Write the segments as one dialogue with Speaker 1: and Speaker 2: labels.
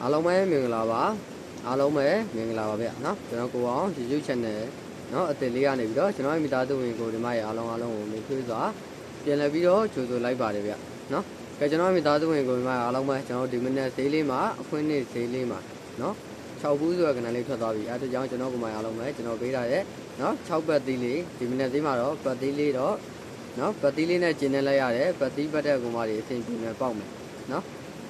Speaker 1: အားလုံးပဲမင်္ဂလာပါအားလုံးပဲမင်္ဂလာပါဗျနော်ကျွန်တော်ကိုအောင် YouTube channel နော်အသစ်လေးရနေပြီးတော့ကျွန်တော်ရဲ့မိသားစုဝင်ကိုဒီမှာအားလုံးကိုမိခွေးစွာပြန်လည်ပြီးတော့ကြိုဆိုလိုက်ပါတယ်ဗျနော်ကဲကျွန်တော်မိသားစုဝင်ကိုဒီမှာအားလုံးပဲကျွန်တော်ဒီမိနစ်ဈေးလေးမှာအခွင့်အရေးဈေးလေးမှာနော်6ဘူးဆိုတဲ့ကဏ္ဍလေးထွက်သွားပြီအဲဒါကြောင့်ကျွန်တော်ကိုမှအားလုံးပဲကျွန်တော်ပေးထားတဲ့နော်6ပတ်သီးလေးဒီမိနစ်ဈေးမှာတော့ပတ်သီးလေးတော့နော်ပတ်သီးလေးနဲ့ကျင်းနေလိုက်ရတယ်ပတ်သီးပတ်တဲ့ကိုမှတွေအဆင်ပြေနေပေါက်မယ်နော်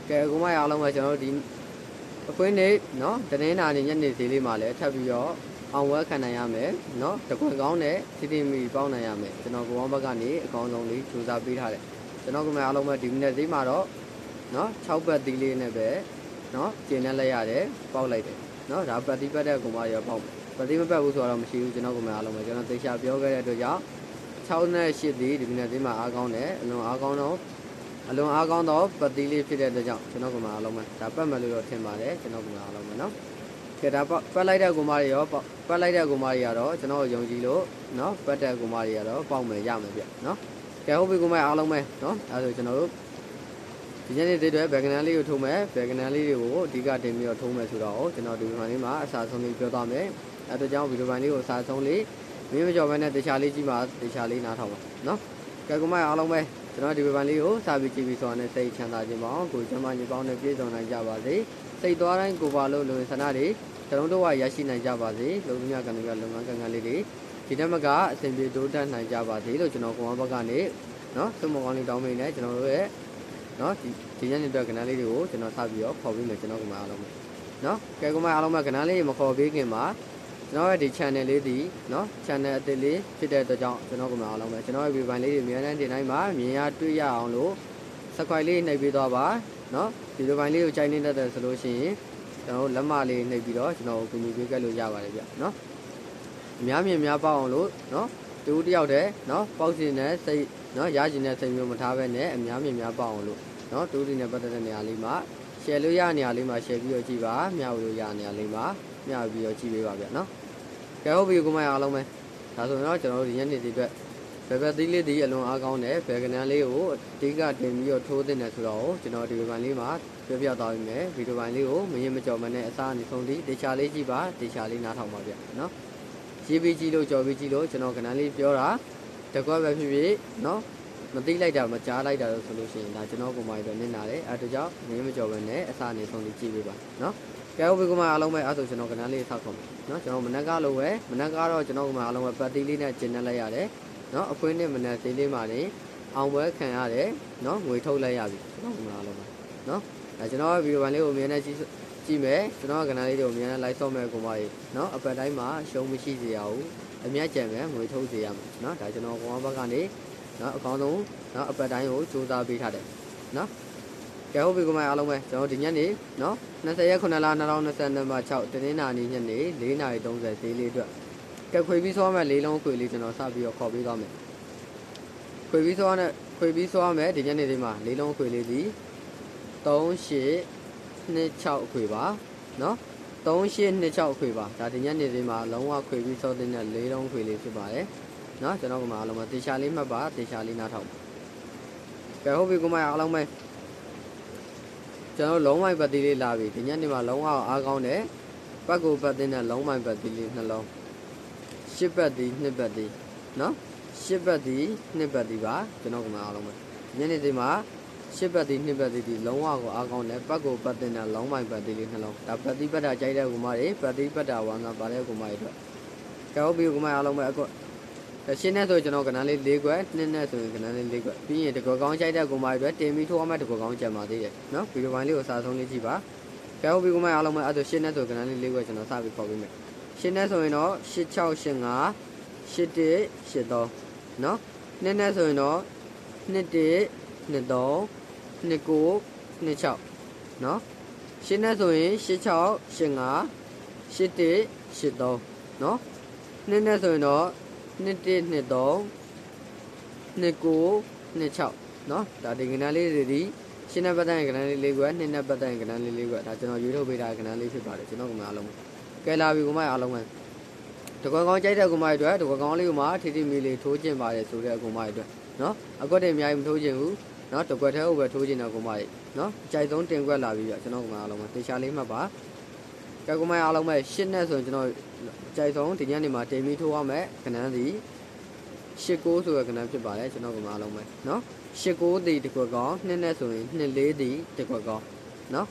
Speaker 1: ကဲကိုမှအားလုံးပဲကျွန်တော်ဒီအခွင့်နေနော်တနင်္လာနေ့ညနေဈေးလေးမှာလည်းထပ်ပြီးတော့အောင်ဝဲခံနိုင်ရမယ်နော်တကွန်ကောင်းနဲ့စီတီမီပေါင်းနိုင်ရမယ်ကျွန်တော်ကိုအောင်ဘက်ကနေအကောင်းဆုံးလေးစူးစမ်းပေးထားတယ်ကျွန်တော်ကမှအားလုံးပဲဒီမိနစ်ဈေးမှာတော့နော်6ပတ်သီးလေးနဲ့ပဲနော်ကျင်းနေလိုက်ရတယ်ပေါက်လိုက်တယ်နော်ဒါပတ်သီးပတ်တဲ့ကိုမှရောပေါက်ပတ်သီးမပတ်ဘူးဆိုတော့မရှိဘူးကျွန်တော်ကမှအားလုံးပဲကျွန်တော်သေချာပြောခဲ့တဲ့အတွက်ကြောင့်6နဲ့8သီးဒီမိနစ်ဈေးမှာအားကောင်းတယ်အလွန်အားကောင်းတော့အလွန်အားကောင်းတော့ပတ်သီးလေးဖြစ်တဲ့အတွက်ကြောင့်ကျွန်တော်ကမှအားလုံးပဲဒါပတ်မယ်လို့တော့ထင်ပါတယ်ကျွန်တော်ကမှအားလုံးပဲနော်ကဲဒါပတ်လိုက်တဲ့ကိုမတွေရောပတ်လိုက်တဲ့ကိုမတွေကတော့ကျွန်တော်ယုံကြည်လို့နော်ပတ်တဲ့ကိုမတွေကတော့ပေါက်မယ်ရမယ်ဗျနော်ကဲဟုတ်ပြီကိုမအားလုံးပဲနော်အဲဆိုကျွန်တော်တို့ဒီညနေသေးတဲ့ဘယ်ကနန်းလေးကိုထုံးမယ်ဘယ်ကနန်းလေးတွေကိုအဓိကတင်ပြီးတော့ထုံးမယ်ဆိုတော့ကျွန်တော်ဒီဗီဒီယိုလေးမှာအစားဆုံးလေးပြောသွားမယ်အဲဒါကြောင့်ဗီဒီယိုပိုင်းလေးကိုအစားဆုံးလေးမင်းမကြော်ဘဲနဲ့တခြားလေးကြည့်ပါတခြားလေးနားထောင်ပါနော်ကဲကိုမအားလုံးပဲကျွန်တော်ဒီဗီဒီယိုလေးကိုစာပြီးကြည့်ပြီးဆိုတာနဲ့စိတ်ချမ်းသာခြင်းပါအောင်ကိုကျမညီပေါင်းနဲ့ပြည့်စုံနိုင်ကြပါစေစိတ်သွားတိုင်းကိုပါလို့လူဝင်ဆန္ဒတွေကျွန်တော်တို့ကရရှိနိုင်ကြပါစေလုံမြကံကလုပ်ငန်းကံကံလေးတွေဒီတက်မကအဆင်ပြေတိုးတက်နိုင်ကြပါစေလို့ကျွန်တော်ကိုမဘက်ကနေနော်သုမကောင်းလေးတောင်းမိနေကျွန်တော်တို့ရဲ့နော်ဒီညနေအတွက်ကဏ္ဍလေးတွေကိုကျွန်တော်စပြီးတော့ခေါ်ပြီးမယ်ကျွန်တော်ကမှအားလုံးပဲနော်ကဲကမှအားလုံးပဲကဏ္ဍလေးမခေါ်ပေးခင်မှာကျွန်တော်ရဲ့ဒီ channel လေးဒီနော် channel အသစ်လေးဖြစ်တဲ့အတွက်ကြောင့်ကျွန်တော်ကမှအားလုံးပဲကျွန်တော်ရဲ့ video ပိုင်းလေးတွေအများနဲ့တင်တိုင်းမှာမြင်ရတွေ့ရအောင်လို့ subscribe လေးနှိပ်ပေးသွားပါနော် video ပိုင်းလေးကိုကြိုက်နေတတ်တယ်ဆိုလို့ရှိရင်ကျွန်တော်လက်မလေးနှိပ်ပြီးတော့ကျွန်တော်ကိုကူညီပေးခဲ့လို့ရပါတယ်ဗျနော်အများမြင်များပေါက်အောင်လို့နော်တူတယောက်တည်းနော်ပေါက်စီနဲ့စိတ်နော်ရကျင်တဲ့စိတ်မျိုးမထားဘဲနဲ့အများမြင်များပေါက်အောင်လို့နော်တူတီနဲ့ပတ်သက်တဲ့နေရာလေးမှာ share လို့ရနေရာလေးမှာ share ပြီးတော့ကြည့်ပါမျှဝေလို့ရနေရာလေးမှာမျှဝေပြီးတော့ကြည့်ပေးပါဗျနော်ကဲဟုတ်ပြီကိုမအားလုံးပဲဒါဆိုရင်တော့ကျွန်တော်တို့ဒီညနေဒီအတွက်ဘယ်ဘက်သီးလေးဒီအလွန်အားကောင်းတဲ့ဘယ်ကနန်းလေးကိုအဓိကတင်ပြီးတော့ထိုးတင်တယ်ဆိုတော့ကျွန်တော်ဒီဗီဒီယိုပိုင်းလေးမှာပြောပြသွားပြီမယ်ဗီဒီယိုပိုင်းလေးကိုမရင်မကြော်မနဲ့အစားအဆုံးထိတေချာလေးကြည့်ပါတေချာလေးနားထောင်ပါဗျနော်ရေးပြီးကြည့်လို့ကြော်ပြီးကြည့်လို့ကျွန်တော်ကနန်းလေးပြောတာတကွက်ပဲဖြစ်ဖြစ်နော်မသိလိုက်တာမကြားလိုက်တာလို့ဆိုလို့ရှိရင်ဒါကျွန်တော်ကိုမိုင်းပဲနင်လာတယ်အဲဒါကြောင့်မင်းမကြော်ပဲနဲ့အစားအနေဆုံးလေးကြည့်ပေးပါနော်ကဲဟုတ်ပြီကမအားလုံးပဲအဲဆိုကျွန်တော်ကဏ္ဍလေးဆောက်ကုန်ပြီနော်ကျွန်တော်မနက်ကားလို့ပဲမနက်ကားတော့ကျွန်တော်ကမအားလုံးပဲပတ်တီးလေးနဲ့ကျင်းနေလိုက်ရတယ်နော်အခွင့်နဲ့မနက်သေးလေးမှနေအောင်ပွဲခံရတယ်နော်ငွေထုတ်လိုက်ရပြီကျွန်တော်ကမအားလုံးပဲနော်အဲကျွန်တော်ဗီဒီယိုပိုင်းလေးကိုအမြဲတမ်းကြည့်မယ်ကျွန်တော်ကဏ္ဍလေးတွေကိုအမြဲတမ်း like ဆော့မယ်ကိုမကြီးနော်အပတ်တိုင်းမှာရှုံးမရှိစေရဘူးအမြတ်ကျန်မယ်ငွေထုတ်စေရမယ်နော်ဒါကျွန်တော်ကောင်ဘက်ကနေနော်အကောင်းဆုံးနော်အပတ်တိုင်းကိုစူးစမ်းပေးထားတယ်နော်ကဲဟုတ်ပြီကမအားလုံးပဲကျွန်တော်ဒီညနေနော်20ရက်9လ2022မှာ6တင်းနာနေညနေ4:30ဈေးလေးအတွက်ကဲခွေပြီးစောမယ်လေးလုံးခွေလေးကျွန်တော်စပြီးတော့ခေါ်ပေးသွားမယ်ခွေပြီးစောမယ်ဒီညနေလေးမှာလေးလုံးခွေလေးဒီ3826ခွေပါနော်3826ခွေပါဒါဒီညနေလေးမှာလုံးဝခွေပြီးစောတဲ့လေးလုံးခွေလေးဖြစ်ပါတယ်နော်ကျွန်တော်ကမှအားလုံးပဲတေချာလေးမှတ်ပါတေချာလေးနားထောင်ကဲဟုတ်ပြီကမအားလုံးပဲကျွန်တော်လုံးဝိုင်ပတ်တီးလေးလာပြီဒီညနေမှာလုံးဝအားကောင်းတယ်ပတ်ကိုပတ်တဲ့လုံးဝိုင်ပတ်တီးလေးနှလုံး10ပတ်တီး2ပတ်တီးနော်10ပတ်တီး2ပတ်တီးပါကျွန်တော်ကမှအားလုံးပဲညနေဒီမှာ10ပတ်တီး2ပတ်တီးဒီလုံးဝကိုအားကောင်းတယ်ပတ်ကိုပတ်တဲ့လုံးဝိုင်ပတ်တီးလေးနှလုံးဒါပတ်တီးပတ်တာကြိုက်တဲ့ကူမတွေပတ်တီးပတ်တာဝမ်းသာပါတဲ့ကူမတွေအတွက်ကဲဟုတ်ပြီကူမအားလုံးပဲအခုရှင်းနေဆိုကျွန်တော်ကဏ္ဍလေး၄ခွက်နှစ်နဲ့ဆိုရင်ကဏ္ဍလေး၄ခွက်ပြီးရင်တကွကောင်းကြိုက်တဲ့ကိုမိုင်းအတွက်တင်ပြီးထိုးအောင်မဲ့တကွကောင်းကြံပါသေးတယ်နော်ဗီဒီယိုပိုင်းလေးကိုစာဆုံးလေးကြည့်ပါကဲဟုတ်ပြီကိုမိုင်းအားလုံးပဲအဲ့ဒါရှင်းနေဆိုကဏ္ဍလေး၄ခွက်ကျွန်တော်စပြီးခေါ်ပေးမယ်ရှင်းနေဆိုရင်တော့8685 8183နော်နှစ်နဲ့ဆိုရင်တော့21 23 29 26နော်ရှင်းနေဆိုရင်8685 8183နော်နှစ်နဲ့ဆိုရင်တော့2123 29 26နော်ဒါဒီကဏ္ဍလေးတွေဒီရှင်းတဲ့ပတ်တိုင်းကဏ္ဍလေး၄ခွက်နှစ်နဲ့ပတ်တိုင်းကဏ္ဍလေး၄ခွက်ဒါကျွန်တော်ရွေးထုတ်ပေးတာကဏ္ဍလေးဖြစ်ပါတယ်ကျွန်တော်ကမှအားလုံးကဲလာပြီကိုမအားလုံးပဲတကွက်ကောင်းကြိုက်တဲ့ကိုမအတွက်တကွက်ကောင်းလေးကိုမှထိထိမီလေးထိုးကျင်ပါတယ်ဆိုတဲ့ကိုမအတွက်နော်အကွက်တွေအများကြီးမထိုးကျင်ဘူး နော်တကွက်ထဲကိုပဲထိုးချင်တဲ့ကိုမကြီးနော်အကြိုက်ဆုံးတင်ကွက်လာပြီးတော့ကျွန်တော်ကမှအားလုံးပဲတေချာလေးမှတ်ပါကဲကိုမအားလုံးပဲရှစ်နဲ့ဆိုရင်ကျွန်တော်အကြိုက်ဆုံးဒီညနေမှာတင်ပြီးထိုးရမယ်ခဏန်းစီရှစ်ကိုဆိုရခဏန်းဖြစ်ပါတယ်ကျွန်တော်ကမှအားလုံးပဲနော်ရှစ်ကိုတီတကွက်ကောင်းနှစ်နဲ့ဆိုရင်နှစ်လေးတီတကွက်ကောင်းနော်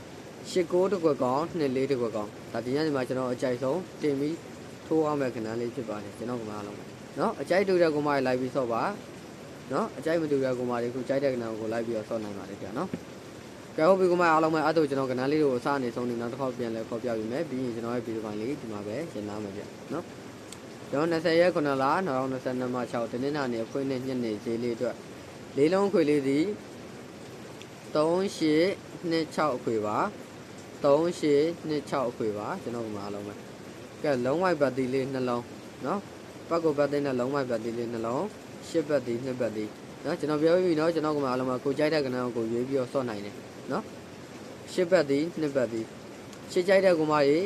Speaker 1: ရှစ်ကိုတကွက်ကောင်းနှစ်လေးတကွက်ကောင်းဒါဒီညနေမှာကျွန်တော်အကြိုက်ဆုံးတင်ပြီးထိုးရမယ်ခဏန်းလေးဖြစ်ပါတယ်ကျွန်တော်ကမှအားလုံးပဲနော်အကြိုက်တူတဲ့ကိုမကြီးလိုက်ပြီးဆော့ပါနော်အကြိုက်မတူတဲ့ကိုမလေးခုကြိုက်တဲ့ကဏ္ဍကိုလိုက်ပြီးတော့ဆော့နိုင်ပါတယ်ကြာနော်ကဲဟုတ်ပြီကိုမအားလုံးပဲအဲ့တော့ကျွန်တော်ကဏ္ဍလေးကိုအစအနေဆုံးနေနောက်တစ်ခေါက်ပြန်လဲခေါ်ပြပြီးမယ်ပြီးရင်ကျွန်တော်ရဲ့ဗီဒီယိုပိုင်းလေးဒီမှာပဲရှင်းလာမယ်ဗျနော်ကျွန်တော်20ရက်9လ2022မှာ6တင်းနေတာနေအခွင့်နဲ့ညနေဈေးလေးအတွက်လေးလုံးခွေလေးစီ3826အခွေပါ3826အခွေပါကျွန်တော်ကမအားလုံးပဲကဲလုံးဝိုက်ပတ်တီလေးနှလုံးနော်ပတ်ကိုပတ်တဲ့နဲ့လုံးဝိုက်ပတ်တီလေးနှလုံးရှစ်ပတ်တီနှစ်ပတ်တီနော်ကျွန်တော်ပြောပြီးနော်ကျွန်တော်ကမှအားလုံးမှာကိုကြိုက်တဲ့ကဏ္ဍကိုရွေးပြီးတော့ဆော့နိုင်တယ်နော်ရှစ်ပတ်တီနှစ်ပတ်တီရှစ်ကြိုက်တဲ့ကောင်မကြီး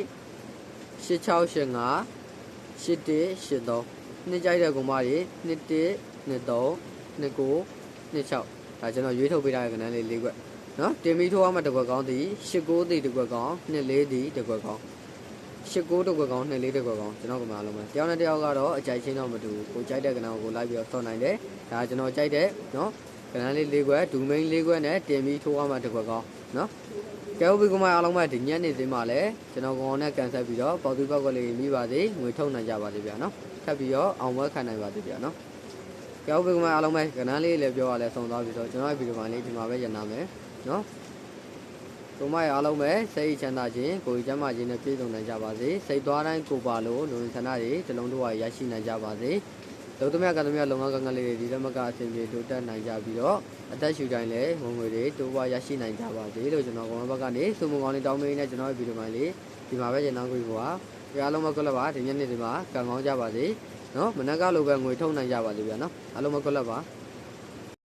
Speaker 1: 8685 8183နှစ်ကြိုက်တဲ့ကောင်မကြီး2123 29 26ဒါကျွန်တော်ရွေးထုတ်ပေးထားတဲ့ကဏ္ဍလေး၄ခွက်နော်တင်ပြီးထိုးရမှာတစ်ခွက်ကောင်းသည်89တီတစ်ခွက်ကောင်း24တီတစ်ခွက်ကောင်း89တစ်ခွက်ကောင်း24တစ်ခွက်ကောင်းကျွန်တော်ကမှအားလုံးပဲတယောက်နဲ့တယောက်ကတော့အကြိုက်ချင်းတော့မတူဘူးကိုကြိုက်တဲ့ကဏ္ဍကိုလိုက်ပြီးတော့ဆော့နိုင်တယ်ဒါကျွန်တော်ကြိုက်တဲ့နော်ကဏ္ဍလေး၄ခွက်ဒူမိန်၄ခွက်နဲ့တင်ပြီးထိုးရမှာတစ်ခွက်ကောင်းနော်ကဲဟုတ်ပြီကမအားလုံးပဲဒီညနေစင်းမှာလည်းကျွန်တော်ကောင်နဲ့ကန်ဆက်ပြီးတော့ပေါတူပေါက်ကလေးမိပါသေးငွေထုတ်နိုင်ကြပါသေးဗျာနော်ထပ်ပြီးတော့အောင်ပွဲခံနိုင်ပါသေးဗျာနော်ကဲဟုတ်ပြီကမအားလုံးပဲကဏ္ဍလေးလည်းပြောရလဲဆုံးသွားပြီးတော့ကျွန်တော်ရဲ့ဗီဒီယိုပိုင်းလေးဒီမှာပဲရနာမယ်နော်ကိုမအားလုံးပဲစိတ်ချမ်းသာခြင်းကိုယ်ကျန်းမာခြင်းနဲ့ပြည့်စုံနိုင်ကြပါစေစိတ်သွားတိုင်းကိုပါလို့လူဝင်ဆန္ဒတွေတလုံးတော့ရရှိနိုင်ကြပါစေလုံသမ ကံသမလုံငန်းကံကလေးတွေဒီလက်မကအစဉ်ပြေတိုးတက်နိုင်ကြပြီးတော့အသက်ရှူတိုင်းလည်းဝင်ငွေတွေတိုးပွားရရှိနိုင်ကြပါစေလို့ကျွန်တော်ကောင်ဘက်ကနေစုံမကောင်းလေးတောင်းပေးနေကျွန်တော်ရဲ့ဗီဒီယိုပိုင်းလေးဒီမှာပဲကျန်တော့ကိုပါအားလုံးမကလပ်ပါဒီညနေဒီမှာကံကောင်းကြပါစေနော်မနက်ကလိုပဲငွေထုတ်နိုင်ကြပါစေဗျာနော်အားလုံးမကလပ်ပါ